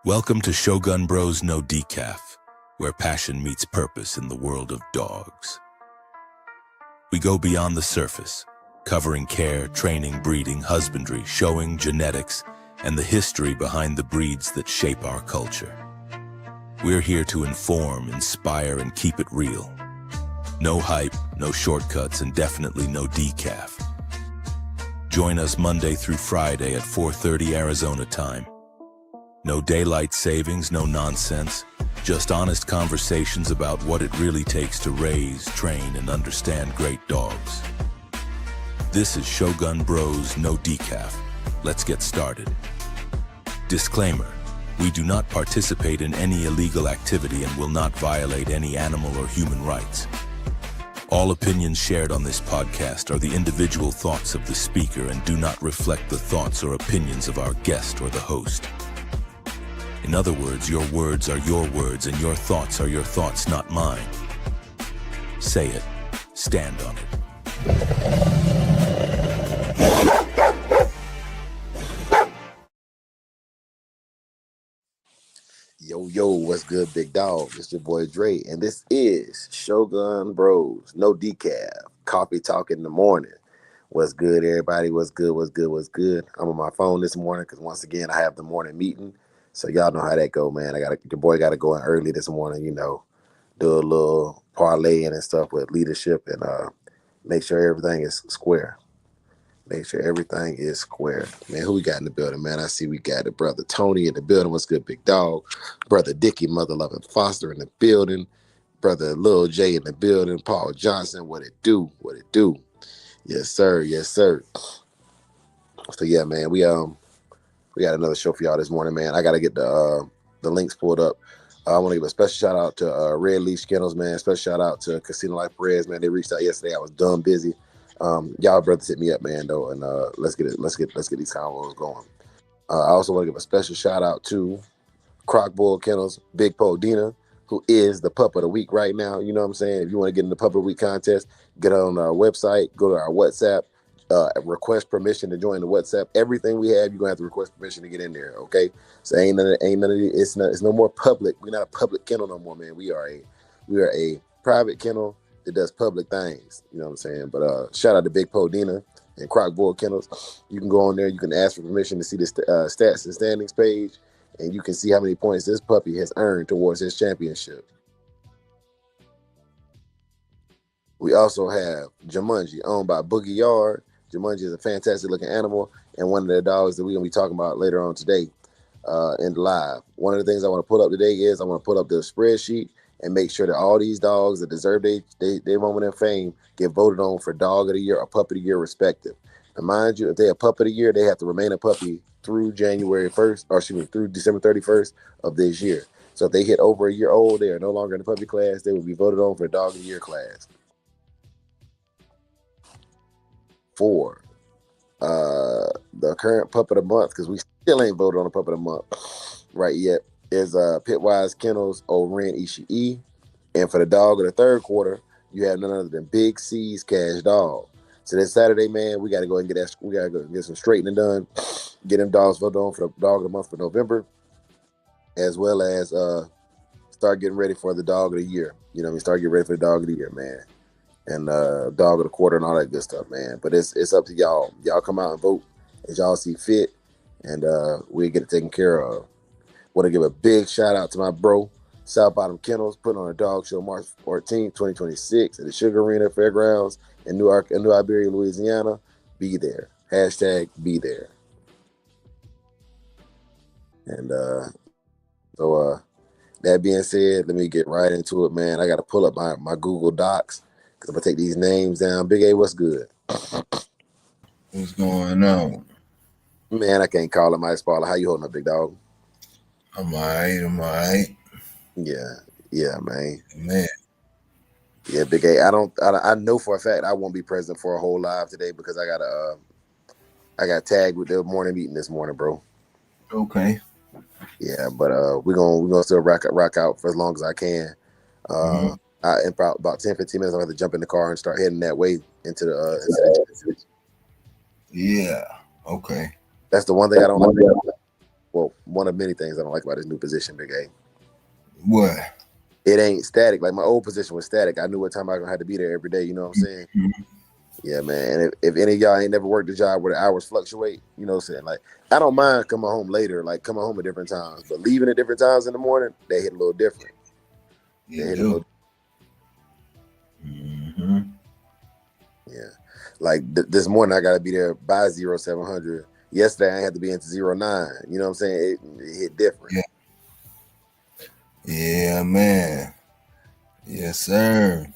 Welcome to Shogun Bros NoDecaff, where passion meets purpose in the world of dogs. We go beyond the surface, covering care, training, breeding, husbandry, showing, genetics, and the history behind the breeds that shape our culture. We're here to inform, inspire, and keep it real. No hype, no shortcuts, and definitely no decaf. Join us Monday through Friday at 4:30 Arizona time. No daylight savings, no nonsense, just honest conversations about what it really takes to raise, train, and understand great dogs. This is Shogun Bros NoDecaff. Let's get started. Disclaimer: we do not participate in any illegal activity and will not violate any animal or human rights. All opinions shared on this podcast are the individual thoughts of the speaker and do not reflect the thoughts or opinions of our guest or the host. In other words, your words are your words and your thoughts are your thoughts, not mine. Say it. Stand on it. Yo, what's good, big dog? It's your boy Dre, and this is Shogun Bros, no decaf, coffee talk in the morning. What's good, everybody? What's good? I'm on my phone this morning because once again I have the morning meeting, so y'all know how that go, man. Your boy got to go in early this morning, do a little parlaying and stuff with leadership and make sure everything is square. Man, who we got in the building, man? I see we got the brother Tony in the building. What's good, big dog? Brother Dickie, Mother Loving Foster in the building. Brother Lil J in the building. Paul Johnson, what it do? Yes, sir. So yeah, man, we got another show for y'all this morning, man. I gotta get the links pulled up. I want to give a special shout out to Red Leaf Kennels, man. Special shout out to Casino Life Perez, man. They reached out yesterday. I was dumb busy. Y'all brothers hit me up, man, though, and let's get these convos going. I also want to give a special shout out to Croc Bull Kennels, Big Po Dina, who is the pup of the week right now. You know what I'm saying? If you want to get in the pup of the week contest, get on our website, go to our WhatsApp, request permission to join the WhatsApp. Everything we have, you're gonna have to request permission to get in there. Okay? So ain't none of it's no more public. We're not a public kennel no more, man. We are a private kennel that does public things, you know what I'm saying? But shout out to Big Po Dina and Croc Bull Kennels. You can go on there, you can ask for permission to see the stats and standings page, and you can see how many points this puppy has earned towards his championship. We also have Jumanji, owned by Boogie Yard. Jumanji is a fantastic looking animal and one of the dogs that we're gonna be talking about later on today in the live. One of the things I want to pull up today is I want to pull up the spreadsheet and make sure that all these dogs that deserve their moment of fame get voted on for dog of the year or pup of the year respective. And mind you, if they're a pup of the year, they have to remain a puppy through through December 31st of this year. So if they hit over a year old, they are no longer in the puppy class. They will be voted on for dog of the year class. For the current pup of the month, because we still ain't voted on a pup of the month right yet, is Pitwise Kennels Oren Ishii. And for the dog of the third quarter, you have none other than Big C's Cash Dog. So this Saturday, man, we gotta go and get some straightening done, get them dogs voted on for the dog of the month for November, as well as start getting ready for the dog of the year. You know what I mean? Start getting ready for the dog of the year, man. And dog of the quarter and all that good stuff, man. But it's up to y'all. Y'all come out and vote as y'all see fit, and we'll get it taken care of. Want to give a big shout out to my bro, South Bottom Kennels, putting on a dog show March 14th, 2026 at the Sugar Arena Fairgrounds in New Iberia, Louisiana. Be there. Hashtag be there. And so that being said, let me get right into it, man. I got to pull up my Google Docs because I'm going to take these names down. Big A, what's good? What's going on? Man, I can't call it my spoiler. How you holding up, big dog? I'm all right. Yeah, man. Yeah, Big A. I know for a fact I won't be present for a whole live today because I got tagged with the morning meeting this morning, bro. Okay. Yeah, but we're gonna still rock out for as long as I can. In about 10-15 minutes, I'm gonna have to jump in the car and start heading that way into the Yeah. Okay. That's the one thing I don't like. well, one of many things I don't like about this new position, Big A. What? It ain't static. Like my old position was static. I knew what time I had to be there every day. You know what I'm saying? Mm-hmm. Yeah, man. And if any of y'all ain't never worked a job where the hours fluctuate, you know what I'm saying? Like, I don't mind coming home later, like coming home at different times, but leaving at different times in the morning, they hit a little different. You do. Mm-hmm. Yeah. Like this morning, I got to be there by 0700. Yesterday, I had to be into 09. You know what I'm saying? It hit different. Yeah. Yeah, man. Yes, sir.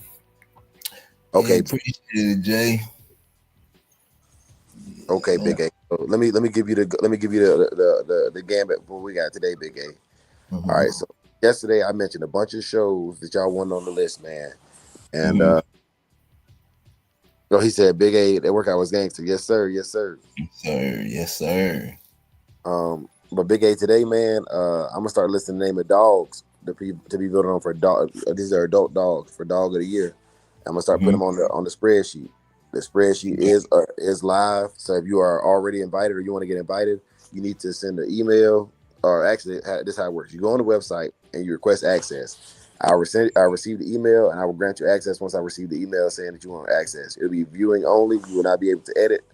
Okay. Yeah, appreciate it, Jay. Okay, Yeah. Big A. So let me give you the gambit for what we got today, Big A. Mm-hmm. All right. So yesterday, I mentioned a bunch of shows that y'all wanted on the list, man. And he said, Big A, that workout was gangster. Yes, sir. Yes, sir. Yes, sir. Yes, sir. But Big A today, man, I'm gonna start listing the name of dogs to be voted on for dog. These are adult dogs for dog of the year. I'm gonna start putting them on the spreadsheet. The spreadsheet is live. So if you are already invited or you want to get invited, you need to send an email. Or actually, this is how it works. You go on the website and you request access. I'll receive the email and I will grant you access once I receive the email saying that you want access. It'll be viewing only. You will not be able to edit.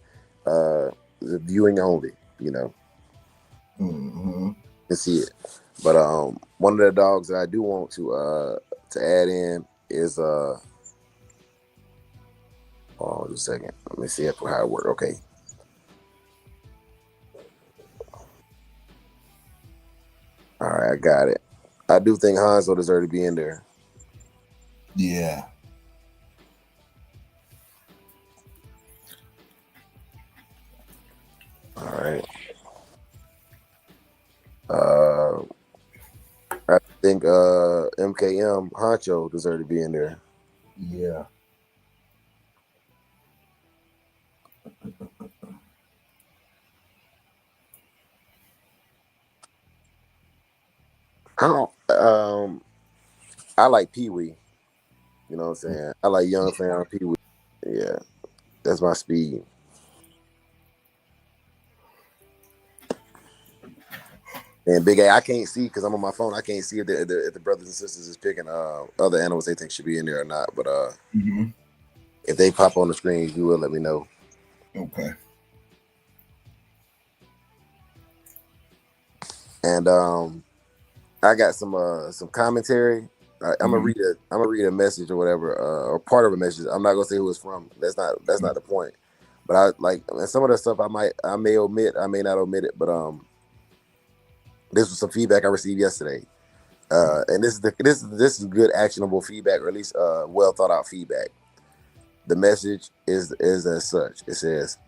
The viewing only. You know. Mm-hmm. To see it. But one of the dogs that I do want to add in is hold on just a second. Let me see how it works. Okay. All right, I got it. I do think Hanzo deserves to be in there. Yeah. All right. I think MKM Honcho deserves to be in there. Yeah. I like Pee Wee. You know what I'm saying? I like young fan Pee Wee. Yeah, that's my speed. And Big A, I can't see because I'm on my phone. I can't see if the brothers and sisters is picking other animals they think should be in there or not. But if they pop on the screen, you will let me know. Okay. And I got some commentary. I'm gonna read a message or whatever, or part of a message. I'm not gonna say who it's from. That's not the point. But I like, and some of the stuff I may omit, I may not omit it. But this was some feedback I received yesterday. And this is good actionable feedback, or at least well thought out feedback. The message is as such. It says,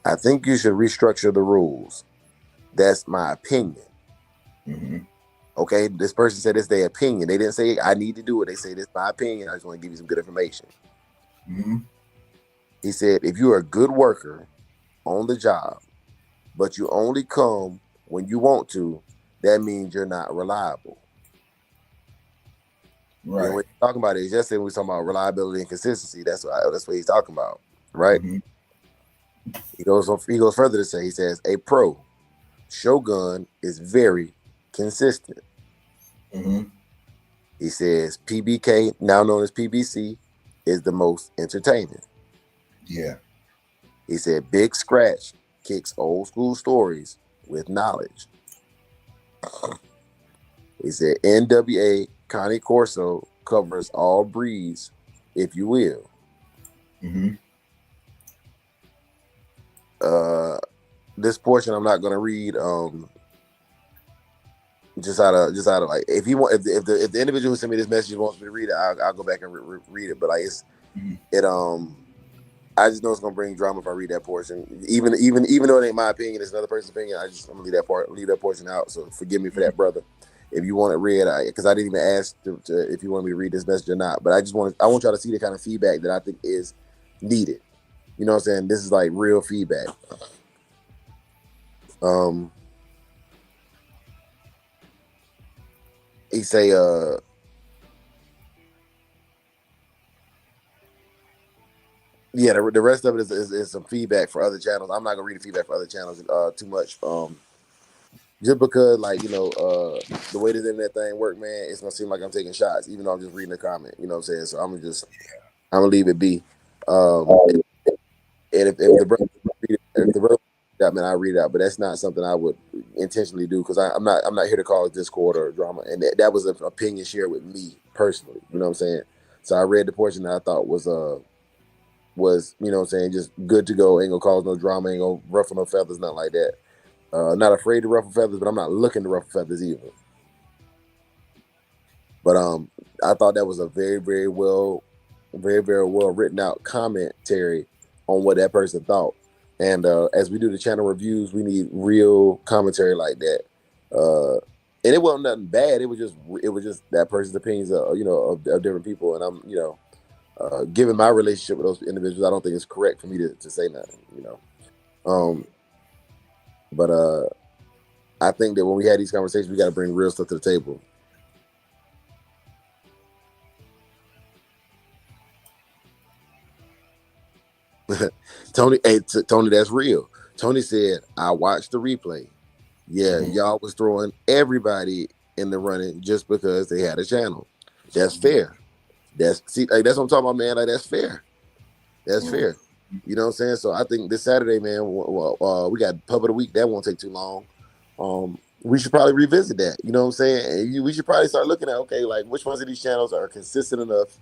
"I think you should restructure the rules. That's my opinion." Okay, this person said it's their opinion. They didn't say I need to do it. They say this is my opinion. I just want to give you some good information. He said, if you're a good worker on the job, but you only come when you want to, that means you're not reliable. Right. And what he's talking about is yesterday we were talking about reliability and consistency. That's what he's talking about, right? He goes further to say, he says, a pro Shogun is very consistent. He says PBK, now known as PBC, is the most entertaining. Yeah. He said Big Scratch kicks old school stories with knowledge. He said NWA Connie Corso covers all breeds, if you will. This portion I'm not gonna read. Just out of like, if the individual who sent me this message wants me to read it, I'll go back and read it. But like I just know it's gonna bring drama if I read that portion. Even though it ain't my opinion, it's another person's opinion. I'm gonna leave that portion out. So forgive me for that, brother. If you want it read, because I didn't even ask if you want me to read this message or not. But I want y'all to see the kind of feedback that I think is needed. You know what I'm saying? This is like real feedback. He say, yeah, the rest of it is some feedback for other channels. I'm not gonna read the feedback for other channels too much. just because, like, the way this internet thing work, man, it's gonna seem like I'm taking shots, even though I'm just reading the comment. You know what I'm saying? So I'm gonna leave it be. And if the brother if the brother that man, I read it out, but that's not something I would intentionally do because I'm not here to cause discord or drama, and that was an opinion shared with me personally. You know what I'm saying? So I read the portion that I thought was you know what I'm saying, just good to go, ain't gonna cause no drama, ain't gonna ruffle no feathers, nothing like that. Not afraid to ruffle feathers, but I'm not looking to ruffle feathers either. But I thought that was a very, very, very well written out commentary on what that person thought. And as we do the channel reviews, we need real commentary like that. And it wasn't nothing bad. It was just that person's opinions, of different people. And I'm, given my relationship with those individuals, I don't think it's correct for me to say nothing. But I think that when we had these conversations, we got to bring real stuff to the table. Tony, Tony, that's real. Tony said, I watched the replay. Yeah, y'all was throwing everybody in the running just because they had a channel. That's fair. That's what I'm talking about, man. Like, that's fair. That's fair. You know what I'm saying? So I think this Saturday, man, we got Pub of the Week. That won't take too long. We should probably revisit that. You know what I'm saying? And we should probably start looking at, okay, like, which ones of these channels are consistent enough,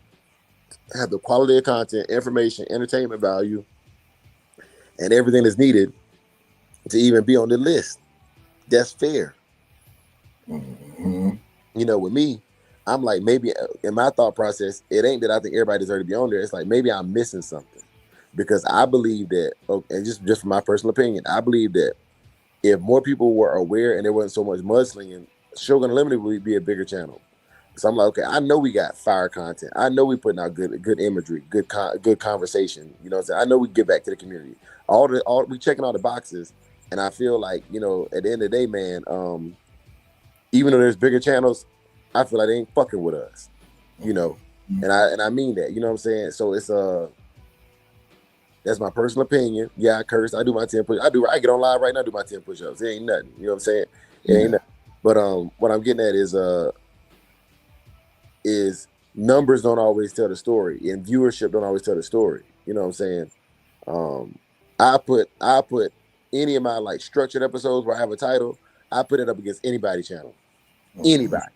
have the quality of content, information, entertainment value, and everything that's needed to even be on the list. That's fair. With me, I'm like, maybe in my thought process, it ain't that I think everybody deserves to be on there. It's like, maybe I'm missing something, because I believe that, and just from my personal opinion, I believe that if more people were aware and there wasn't so much mudslinging, Shogun Unlimited would be a bigger channel. So I'm like, okay, I know we got fire content. I know we putting out good imagery, good conversation. You know what I'm saying? I know we give back to the community. All we checking all the boxes, and I feel like, at the end of the day, man, even though there's bigger channels, I feel like they ain't fucking with us. And I mean that. You know what I'm saying? So it's that's my personal opinion. Yeah, I curse. I do my 10 push. I get on live right now, do my 10 push-ups. It ain't nothing. You know what I'm saying? It ain't nothing. But what I'm getting at is numbers don't always tell the story, and viewership don't always tell the story. You know what I'm saying? I put any of my, like, structured episodes where I have a title, I put it up against anybody's channel. Anybody.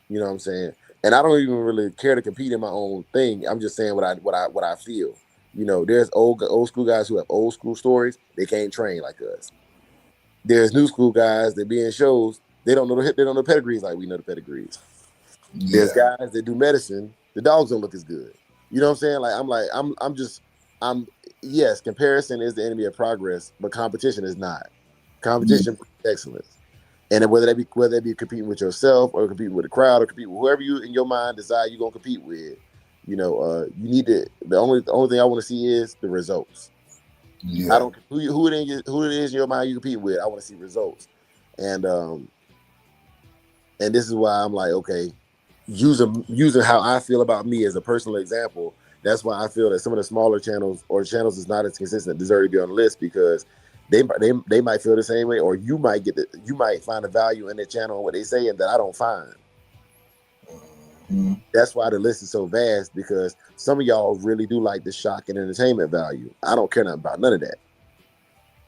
You know what I'm saying? And I don't even really care to compete in my own thing. I'm just saying what I feel. There's old school guys who have old school stories. They can't train like us. There's new school guys that be in shows. They don't know the pedigrees like we know the pedigrees. Yeah. There's guys that do medicine. The dogs don't look as good. You know what I'm saying? Yes, comparison is the enemy of progress, but competition is not. Competition breeds excellence. And whether that be competing with yourself or competing with the crowd or competing with whoever you in your mind decide you're gonna compete with, you need to. The only thing I want to see is the results. Yeah. I don't who it is in your mind you compete with. I want to see results, and this is why I'm like, okay, using how I feel about me as a personal example. That's why I feel that some of the smaller channels or channels that's not as consistent deserve to be on the list, because they might feel the same way, or you might find a value in their channel and what they say and that I don't find. That's why the list is so vast, because some of y'all really do like the shock and entertainment value. I don't care nothing about none of that.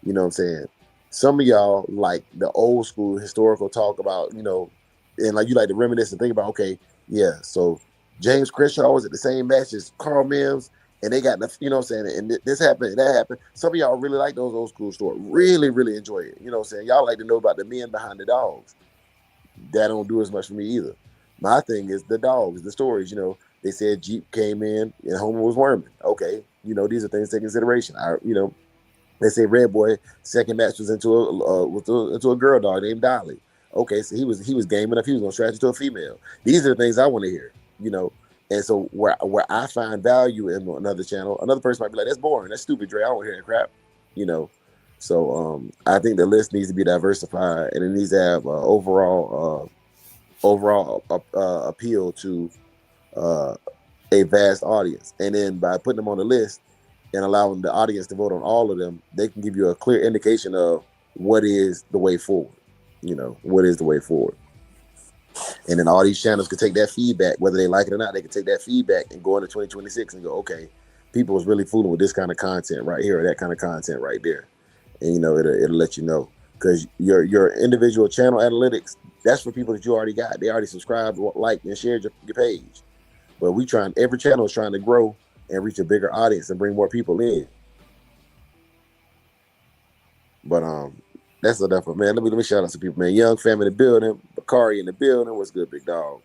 You know what I'm saying? Some of y'all like the old school historical talk about, and like you like to reminisce and think about, okay, yeah, so James Crenshaw was at the same match as Carl Mims, and they got the, you know what I'm saying, and this happened, that happened. Some of y'all really like those old school stories, really, really enjoy it. You know what I'm saying? Y'all like to know about the men behind the dogs. That don't do as much for me either. My thing is the dogs, the stories. They said Jeep came in and Homer was worming. Okay, these are things to take consideration. They say Red Boy second match was into a girl dog named Dolly. Okay, so he was game enough. He was gonna stretch into a female. These are the things I want to hear. And so where I find value in another channel, another person might be like, that's boring, that's stupid, Dre. I don't want to hear that crap. So I think the list needs to be diversified, and it needs to have overall appeal to a vast audience. And then by putting them on the list and allowing the audience to vote on all of them, they can give you a clear indication of what is the way forward? What is the way forward? And then all these channels could take that feedback, whether they like it or not. They can take that feedback and go into 2026 and go, okay, people was really fooling with this kind of content right here or that kind of content right there, and it'll let you know, because your individual channel analytics, that's for people that you already got. They already subscribed, liked, and shared your page. But every channel is trying to grow and reach a bigger audience and bring more people in. But that's enough, man. Let me shout out to people, man. Young fam in the building, Bakari in the building. What's good, big dog?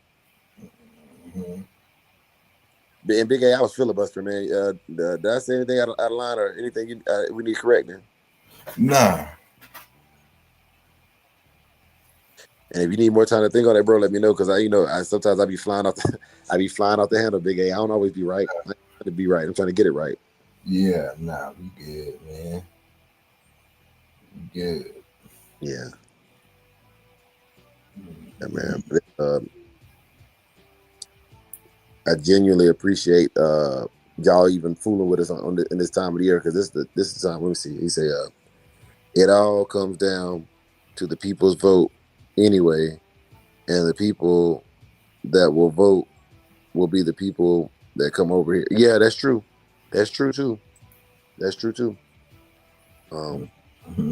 Mhm. And Big A, I was filibustering, man. Did I say anything out of line or anything we need correcting? Nah. And if you need more time to think on that, bro, let me know, because I sometimes I be flying off the handle, Big A. I don't always be right. I'm trying to be right. I'm trying to get it right. Yeah, nah, we good, man. We good. Yeah, Mhm. man. I genuinely appreciate y'all even fooling with us in this time of the year, because this is the time. Let me see. He say, it all comes down to the people's vote anyway, and the people that will vote will be the people that come over here. Yeah, that's true. That's true too. That's true too. Mhm.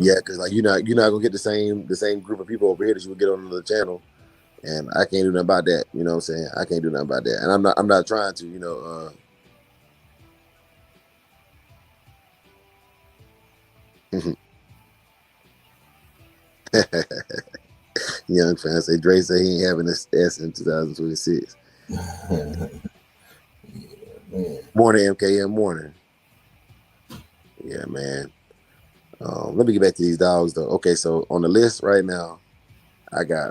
Yeah, because like you're not gonna get the same group of people over here that you would get on another channel, and I can't do nothing about that. You know what I'm saying? I can't do nothing about that, and I'm not trying to. Young fans say Dre say he ain't having this S in 2026. Yeah, man. Morning, MKM. Morning. Yeah, man. Let me get back to these dogs though. Okay, so on the list right now, I got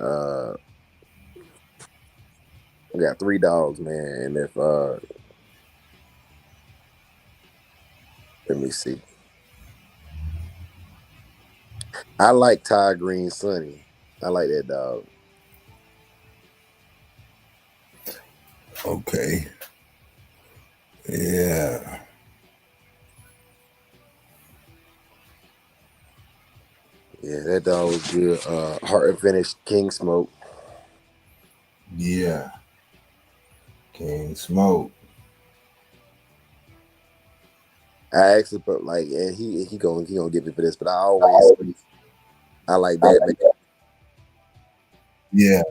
3 dogs, man. And if let me see. I like Ty Green Sonny. I like that dog. Okay. Yeah. Yeah, that dog was good. Heart and Finish King Smoke. Yeah. King Smoke. I actually put like, and he gonna get me for this, but I like Batman. Yeah.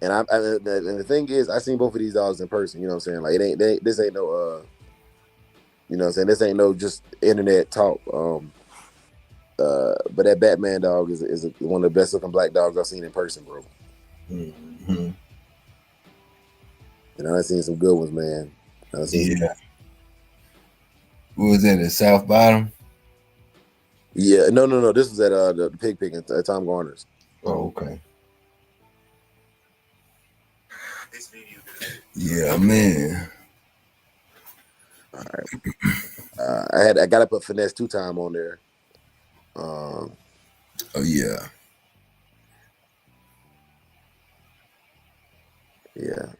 And the thing is, I seen both of these dogs in person. You know what I'm saying? Like this ain't no you know what I'm saying? This ain't no just internet talk. But that Batman dog is one of the best looking black dogs I've seen in person, bro. Mm-hmm. And I've seen some good ones, man. I've seen some. Yeah. What was that at South Bottom? Yeah, no. This was at the Pig Pig at Tom Garner's. Oh, okay. Yeah, man. All right. I gotta put Finesse 2 Time on there. Oh, yeah. Yeah.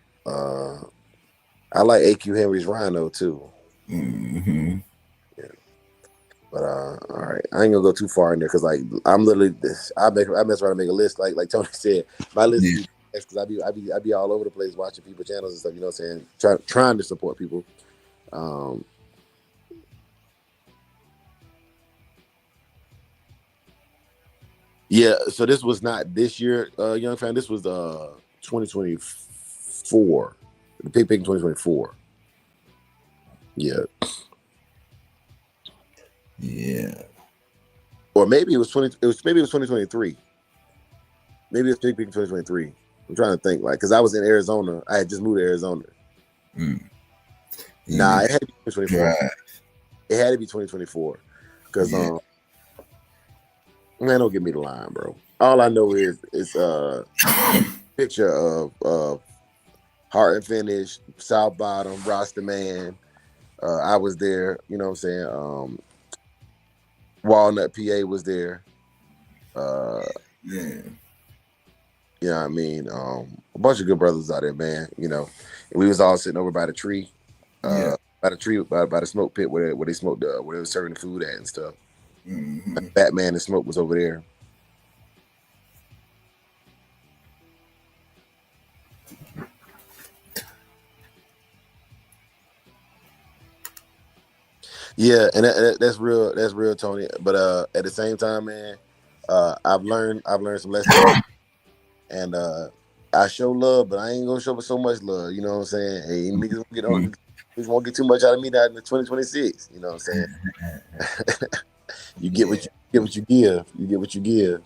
I like AQ Henry's Rhino too. Mm-hmm. Yeah. But all right, I ain't gonna go too far in there, because like I'm literally this. I mess around and make a list, like Tony said. My list Yeah. be because I be all over the place watching people channels and stuff. You know what I'm saying? Trying to support people. Um, yeah. So this was not this year, young fan. This was 2024. The Pig Pig 2024. Yeah. Yeah. Or maybe it was 2023. Maybe it was Pig Pig 2023. I'm trying to think, like, because I was in Arizona. I had just moved to Arizona. Mm. Nah, it had to be 2024. Drive. It had to be 2024. Because Yeah. man, don't give me the line, bro. All I know is it's a picture of Heart and Finish, South Bottom, Roster Man. I was there, you know what I'm saying? Walnut PA was there. Yeah. You know what I mean? A bunch of good brothers out there, man. And we was all sitting over by the tree, Yeah. by the tree, by the smoke pit where they smoked, where they was serving the food at and stuff. Mm-hmm. Batman and Smoke was over there. Yeah, and that's real. That's real, Tony. But at the same time, man, I've learned some lessons, and I show love, but I ain't gonna show so much love. You know what I'm saying? Hey, niggas won't get too much out of me that in 2026. You know what I'm saying? You get what you give. You get what you give.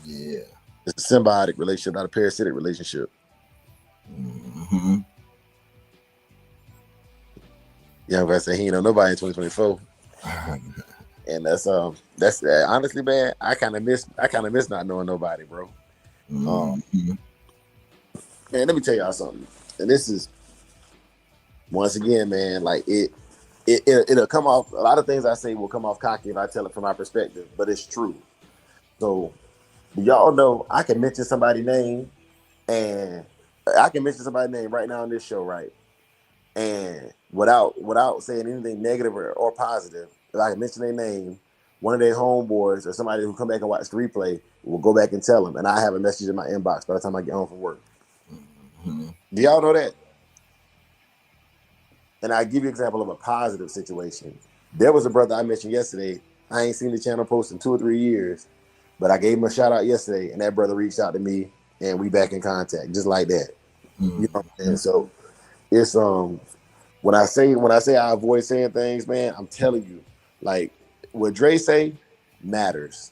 Yeah. It's a symbiotic relationship, not a parasitic relationship. Mm-hmm. Yeah, I'm gonna say he ain't know nobody in 2024. And that's honestly, man, I kind of miss not knowing nobody, bro. Mm-hmm. Man, let me tell y'all something. And this is once again, man, like it'll come off. A lot of things I say will come off cocky if I tell it from my perspective, but it's true. So y'all know I can mention somebody's name, and I can mention somebody's name right now on this show, right? And without saying anything negative or positive, if I can mention their name, one of their homeboys or somebody who come back and watch the replay will go back and tell them, and I have a message in my inbox by the time I get home from work. Mm-hmm. Do y'all know that? And I give you an example of a positive situation. There was a brother I mentioned yesterday. I ain't seen the channel post in 2 or 3 years, but I gave him a shout out yesterday, and that brother reached out to me, and we back in contact, just like that. You know what I'm saying? So it's when I say I avoid saying things, man, I'm telling you, like what Dre say matters.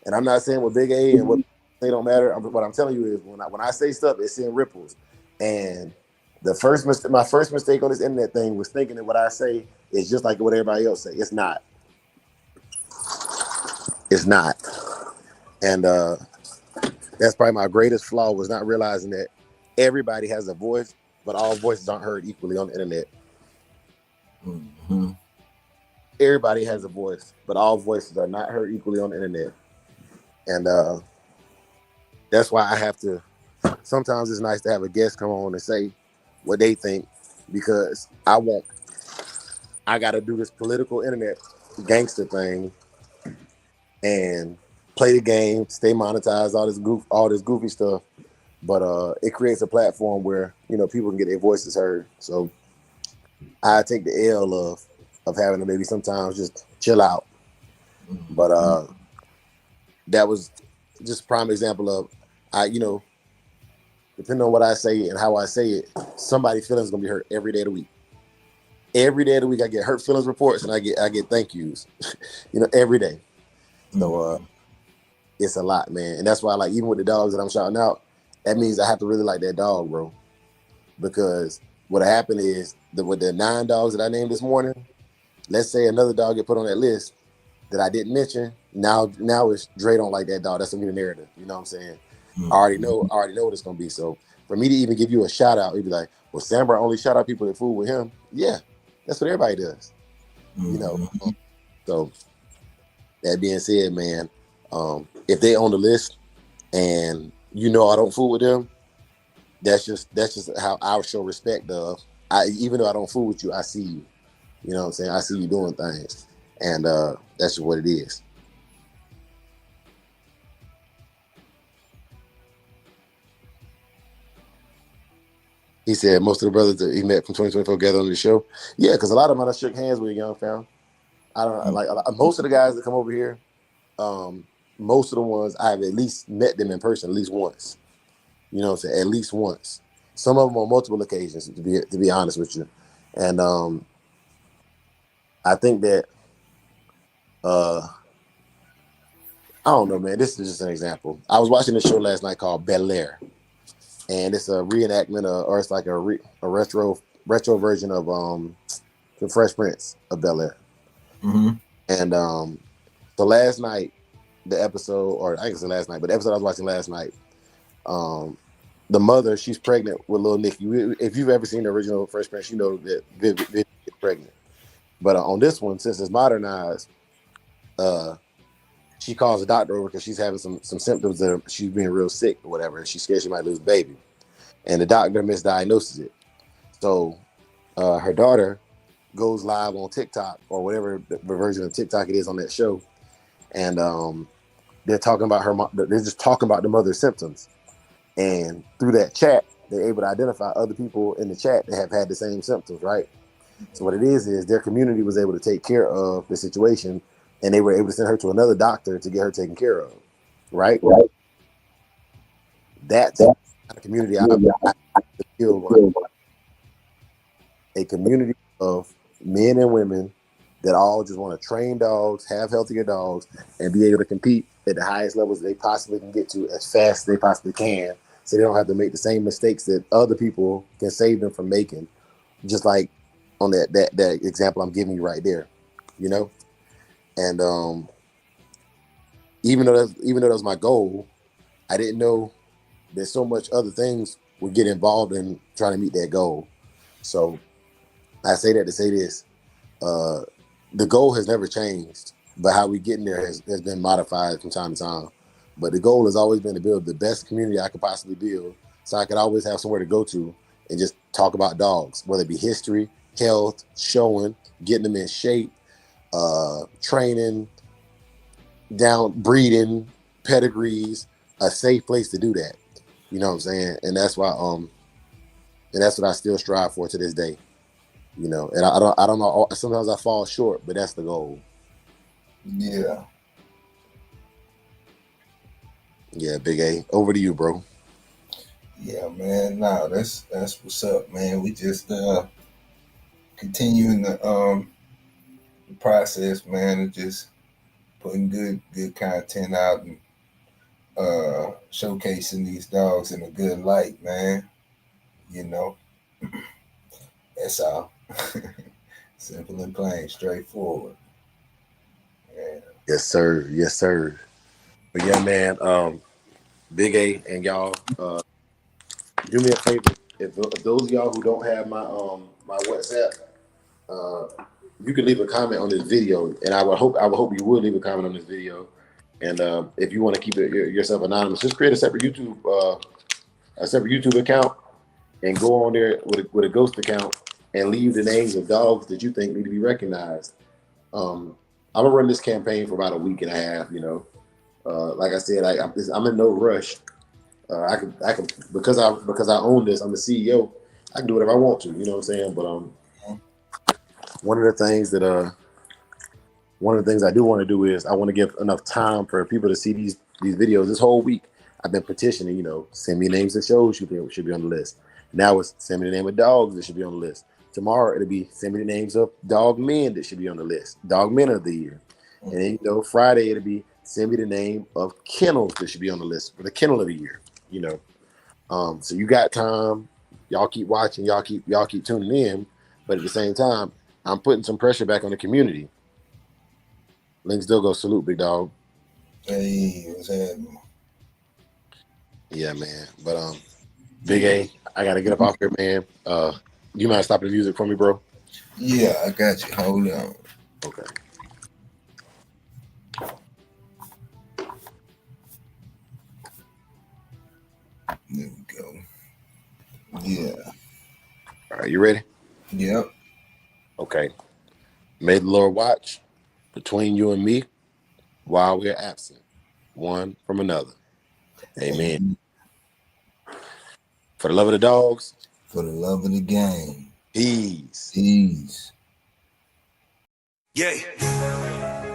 And I'm not saying what Big A and what they don't matter. What I'm telling you is when I say stuff, it's in ripples. And my first mistake on this internet thing was thinking that what I say is just like what everybody else say. It's not. It's not. And that's probably my greatest flaw was not realizing that everybody has a voice, but all voices aren't heard equally on the internet. Mm-hmm. Everybody has a voice, but all voices are not heard equally on the internet. And that's why I have to. Sometimes it's nice to have a guest come on and say what they think, because I got to do this political internet gangster thing and play the game, stay monetized, all this goofy stuff. But it creates a platform where people can get their voices heard. So I take the L of having to maybe sometimes just chill out. But that was just a prime example of depending on what I say and how I say it, somebody's feelings gonna be hurt every day of the week. Every day of the week, I get hurt feelings reports and I get thank yous, every day. So it's a lot, man, and that's why, like, even with the dogs that I'm shouting out, that means I have to really like that dog, bro. Because what happened is with the 9 dogs that I named this morning, let's say another dog get put on that list that I didn't mention. Now it's Dre don't like that dog. That's gonna be the narrative. You know what I'm saying? I already know what it's gonna be. So for me to even give you a shout out, it'd be like, well, Sambar only shout out people that fool with him. Yeah, that's what everybody does. So that being said, man, if they on the list and I don't fool with them, that's just how I show respect of. Even though I don't fool with you, I see you. You know what I'm saying? I see you doing things, and that's just what it is. He said most of the brothers that he met from 2024 gathered on the show. Yeah, because a lot of them I shook hands with, young fam. I don't know, like most of the guys that come over here, most of the ones I've at least met them in person at least once. You know what I'm saying? At least once. Some of them on multiple occasions, to be honest with you. And I think that I don't know, man. This is just an example. I was watching a show last night called Bel Air, and it's a reenactment or it's like a retro version of the Fresh Prince of Bel Air. And so last night, the episode, or I think it's the last night, but the episode I was watching last night, the mother, she's pregnant with little Nicky. If you've ever seen the original Fresh Prince, you know that Viv is pregnant. But on this one, since it's modernized, she calls the doctor over because she's having some symptoms that she's being real sick or whatever, and she's scared she might lose the baby. And the doctor misdiagnoses it. So her daughter goes live on TikTok or whatever the version of TikTok it is on that show, and they're talking about they're just talking about the mother's symptoms, and through that chat, they're able to identify other people in the chat that have had the same symptoms, right? So what it is their community was able to take care of the situation, and they were able to send her to another doctor to get her taken care of, right? That's the kind of community I feel when a community of men and women that all just want to train dogs, have healthier dogs, and be able to compete at the highest levels they possibly can get to as fast as they possibly can, so they don't have to make the same mistakes that other people can save them from making. Just like on that example I'm giving you right there, you know. And even though that was my goal, I didn't know that so much other things would get involved in trying to meet that goal. So I say that to say this: uh, the goal has never changed, but how we get in there has been modified from time to time. But the goal has always been to build the best community I could possibly build, so I could always have somewhere to go to and just talk about dogs, whether it be history, health, showing, getting them in shape, training, down breeding, pedigrees, a safe place to do that. You know what I'm saying? And that's why and that's what I still strive for to this day. You know, and I don't know. Sometimes I fall short, but that's the goal. Yeah. Yeah, Big A. Over to you, bro. Yeah, man. No, that's what's up, man. We just continuing the process, man, of just putting good content out and showcasing these dogs in a good light, man. You know, that's all. Simple and plain, straightforward. Yeah. Yes, sir. Yes, sir. But yeah, man. Big A and y'all, do me a favor. If those of y'all who don't have my WhatsApp, uh, you can leave a comment on this video, and I would hope you would leave a comment on this video. And if you want to keep yourself anonymous, just create a separate YouTube account, and go on there with a ghost account and leave the names of dogs that you think need to be recognized. I'm gonna run this campaign for about a week and a half. You know, like I said, I'm in no rush. I can because I own this. I'm the CEO. I can do whatever I want to. You know what I'm saying? But one of the things that one of the things I do want to do is I want to give enough time for people to see these videos. This whole week, I've been petitioning. You know, send me names of shows should be on the list. Now it's send me the name of dogs that should be on the list. Tomorrow it'll be send me the names of dog men that should be on the list. Dog men of the year. And then Friday it'll be send me the name of kennels that should be on the list for the kennel of the year. You know, so you got time. Y'all keep watching. Y'all keep tuning in. But at the same time, I'm putting some pressure back on the community. Link still go salute, big dog. Hey, what's happening? Yeah, man. But Big A, I gotta get up off here, man. You mind stopping the music for me, bro? Yeah, I got you. Hold on. Okay. There we go. Yeah. All right, you ready? Yep. Okay. May the Lord watch between you and me while we're absent, one from another. Amen. For the love of the dogs, For the love of the game. peace. Peace. Yeah.